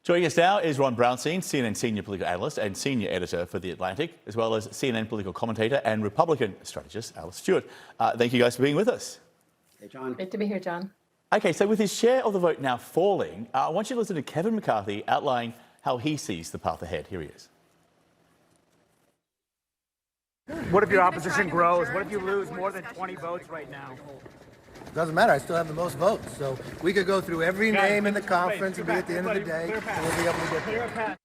Joining us now is Ron Brownstein, CNN senior political analyst and senior editor for The Atlantic, as well as CNN political commentator and Republican strategist, Alice Stewart. Thank you guys for being with us. Hey, John. Great to be here, John. Okay, so with his share of the vote now falling, I want you to listen to Kevin McCarthy outlining how he sees the path ahead. Here he is. What if your opposition grows? What if you lose more than 20 votes right now? Doesn't matter. I still have the most votes. So we could go through every name in the conference and be at the end of the day, and we'll be able to get there.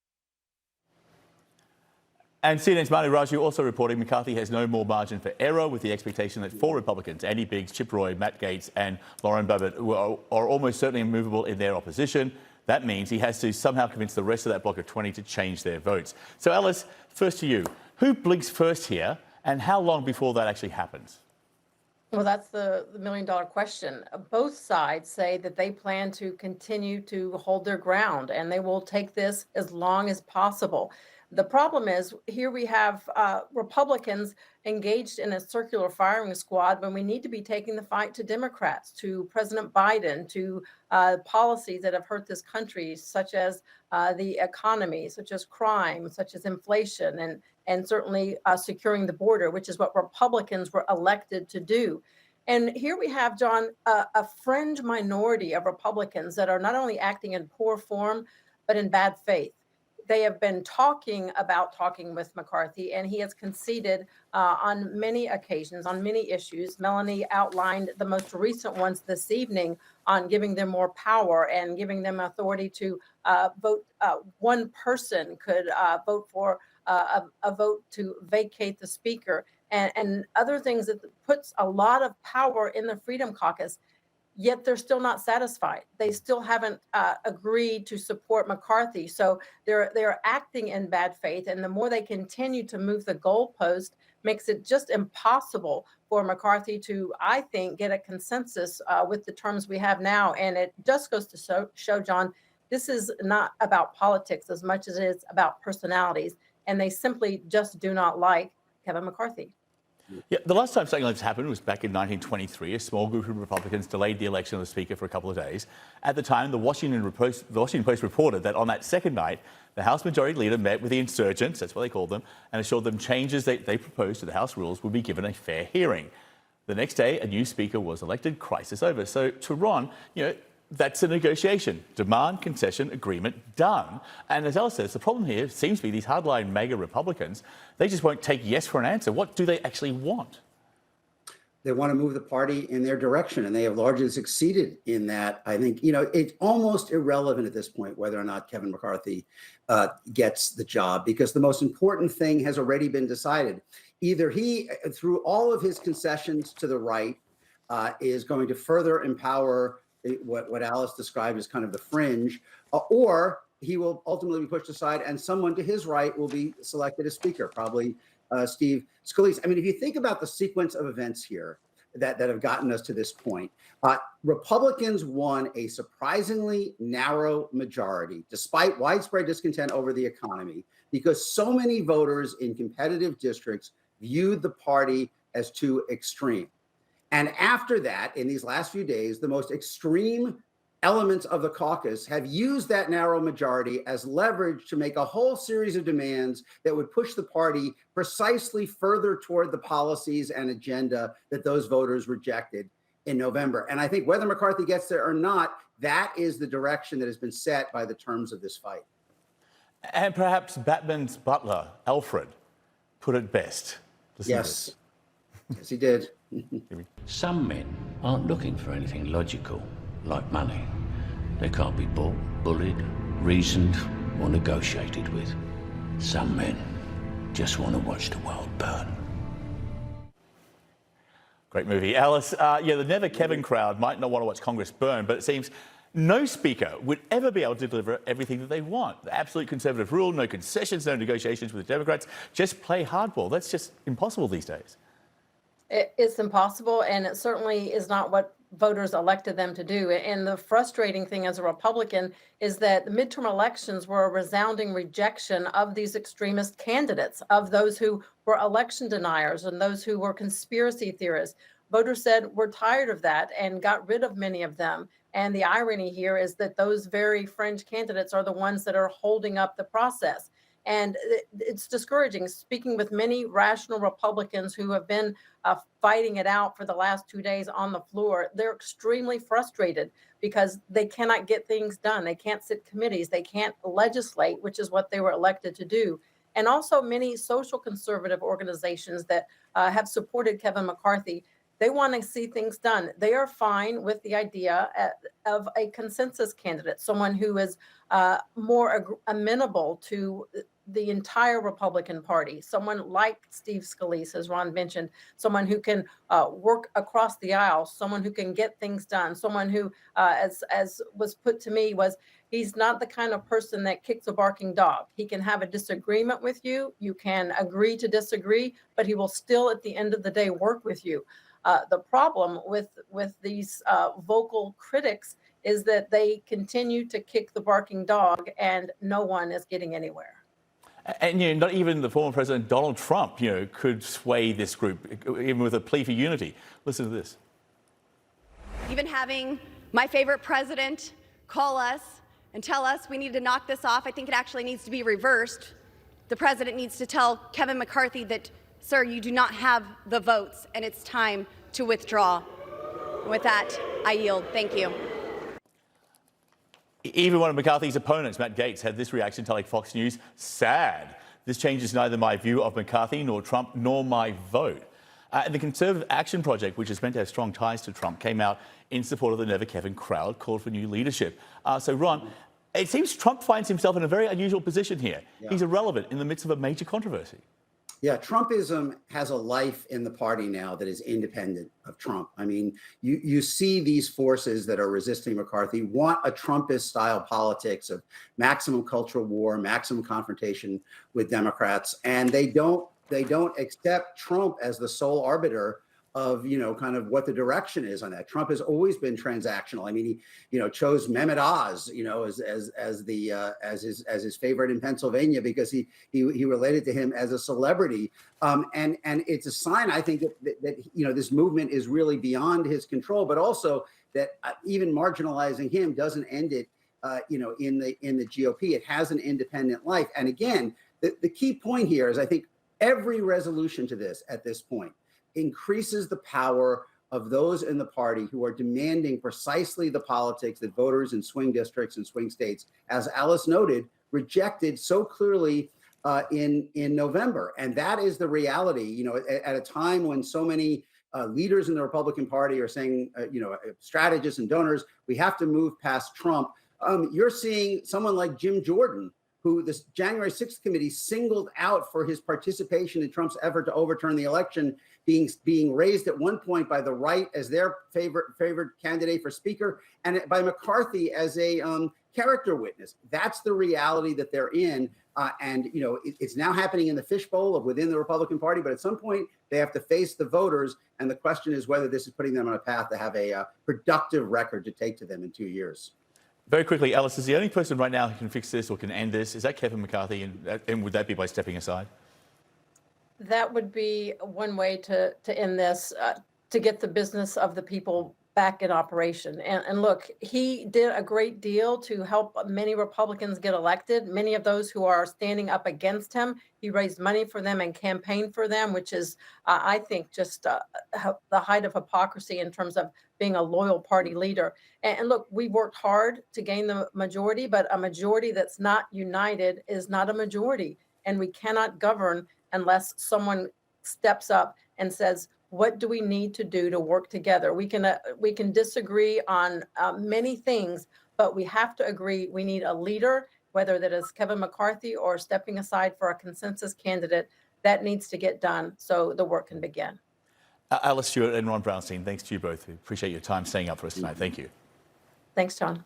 And CNN's Marty Raju also reporting McCarthy has no more margin for error, with the expectation that 4 Republicans, Andy Biggs, Chip Roy, Matt Gaetz and Lauren Boebert, are almost certainly immovable in their opposition. That means he has to somehow convince the rest of that block of 20 to change their votes. So Alice, first to you. Who blinks first here, and how long before that actually happens? Well, that's the million-dollar question. Both sides say that they plan to continue to hold their ground, and they will take this as long as possible. The problem is, here we have Republicans engaged in a circular firing squad when we need to be taking the fight to Democrats, to President Biden, to policies that have hurt this country, such as the economy, such as crime, such as inflation, and certainly securing the border, which is what Republicans were elected to do. And here we have, John, a fringe minority of Republicans that are not only acting in poor form, but in bad faith. They have been talking with McCarthy, and he has conceded on many occasions, on many issues. Melanie outlined the most recent ones this evening on giving them more power and giving them authority to vote. One person could vote for a vote to vacate the speaker, and other things that puts a lot of power in the Freedom Caucus. Yet they're still not satisfied. They still haven't agreed to support McCarthy. So they're acting in bad faith. And the more they continue to move the goalpost, makes it just impossible for McCarthy to, I think, get a consensus with the terms we have now. And it just goes to show, John, this is not about politics as much as it is about personalities. And they simply just do not like Kevin McCarthy. Yeah, the last time something like this happened was back in 1923. A small group of Republicans delayed the election of the Speaker for a couple of days. At the time, the Washington Post reported that on that second night, the House Majority Leader met with the insurgents, that's what they called them, and assured them changes they proposed to the House rules would be given a fair hearing. The next day, a new Speaker was elected, crisis over. So to Ron, that's a negotiation. Demand, concession, agreement, done. And as Alice says, the problem here seems to be these hardline MAGA Republicans. They just won't take yes for an answer. What do they actually want? They want to move the party in their direction, and they have largely succeeded in that. I think, it's almost irrelevant at this point whether or not Kevin McCarthy gets the job, because the most important thing has already been decided. Either he, through all of his concessions to the right, is going to further empower what Alice described as kind of the fringe, or he will ultimately be pushed aside and someone to his right will be selected as Speaker, probably Steve Scalise. I mean, if you think about the sequence of events here that have gotten us to this point, Republicans won a surprisingly narrow majority, despite widespread discontent over the economy, because so many voters in competitive districts viewed the party as too extreme. And after that, in these last few days, the most extreme elements of the caucus have used that narrow majority as leverage to make a whole series of demands that would push the party precisely further toward the policies and agenda that those voters rejected in November. And I think whether McCarthy gets there or not, that is the direction that has been set by the terms of this fight. And perhaps Batman's butler, Alfred, put it best. Yes. Yes, he did. Some men aren't looking for anything logical, like money. They can't be bought, bullied, reasoned, or negotiated with. Some men just want to watch the world burn. Great movie. Alice, the Never Kevin crowd might not want to watch Congress burn, but it seems no speaker would ever be able to deliver everything that they want. The absolute conservative rule, no concessions, no negotiations with the Democrats, just play hardball. That's just impossible these days. It's impossible, and it certainly is not what voters elected them to do. And the frustrating thing as a Republican is that the midterm elections were a resounding rejection of these extremist candidates, of those who were election deniers and those who were conspiracy theorists. Voters said, we're tired of that, and got rid of many of them. And the irony here is that those very fringe candidates are the ones that are holding up the process. And it's discouraging. Speaking with many rational Republicans who have been fighting it out for the last 2 days on the floor, they're extremely frustrated because they cannot get things done. They can't sit committees. They can't legislate, which is what they were elected to do. And also many social conservative organizations that have supported Kevin McCarthy, they want to see things done. They are fine with the idea of a consensus candidate, someone who is more amenable to the entire Republican Party, someone like Steve Scalise, as Ron mentioned, someone who can work across the aisle, someone who can get things done, someone who, as was put to me, was he's not the kind of person that kicks a barking dog. He can have a disagreement with you. You can agree to disagree, but he will still, at the end of the day, work with you. The problem with these vocal critics is that they continue to kick the barking dog and no one is getting anywhere. And not even the former President Donald Trump, could sway this group, even with a plea for unity. Listen to this. Even having my favorite president call us and tell us we need to knock this off, I think it actually needs to be reversed. The president needs to tell Kevin McCarthy that, sir, you do not have the votes and it's time to withdraw. With that, I yield. Thank you. Even one of McCarthy's opponents, Matt Gaetz, had this reaction telling Fox News, sad. This changes neither my view of McCarthy nor Trump nor my vote. The Conservative Action Project, which is meant to have strong ties to Trump, came out in support of the Never Kevin crowd, called for new leadership. So, Ron, it seems Trump finds himself in a very unusual position here. Yeah. He's irrelevant in the midst of a major controversy. Yeah, Trumpism has a life in the party now that is independent of Trump. I mean, you see these forces that are resisting McCarthy want a Trumpist-style politics of maximum cultural war, maximum confrontation with Democrats, and they don't accept Trump as the sole arbiter of, kind of what the direction is on that. Trump has always been transactional. I mean, he, chose Mehmet Oz, as his favorite in Pennsylvania because he related to him as a celebrity. And it's a sign, I think, that this movement is really beyond his control, but also that even marginalizing him doesn't end it, in the GOP. It has an independent life. And again, the key point here is I think every resolution to this at this point increases the power of those in the party who are demanding precisely the politics that voters in swing districts and swing states, as Alice noted, rejected so clearly in November. And that is the reality, at a time when so many leaders in the Republican Party are saying, strategists and donors, we have to move past Trump. You're seeing someone like Jim Jordan, who the January 6th committee singled out for his participation in Trump's effort to overturn the election, being raised at one point by the right as their favorite candidate for speaker, and by McCarthy as a character witness. That's the reality that they're in. And it's now happening in the fishbowl of within the Republican Party, but at some point they have to face the voters. And the question is whether this is putting them on a path to have a productive record to take to them in 2 years. Very quickly, Alice, is the only person right now who can fix this or can end this, is that Kevin McCarthy? And would that be by stepping aside? That would be one way to end this, to get the business of the people back in operation. And look, he did a great deal to help many Republicans get elected. Many of those who are standing up against him, he raised money for them and campaigned for them, which is, I think, just the height of hypocrisy in terms of being a loyal party leader. And look, we worked hard to gain the majority, but a majority that's not united is not a majority. And we cannot govern unless someone steps up and says, what do we need to do to work together? We can disagree on many things, but we have to agree we need a leader, whether that is Kevin McCarthy or stepping aside for a consensus candidate. That needs to get done so the work can begin. Alice Stewart and Ron Brownstein, thanks to you both. We appreciate your time staying up for us tonight. Thank you. Thanks, John.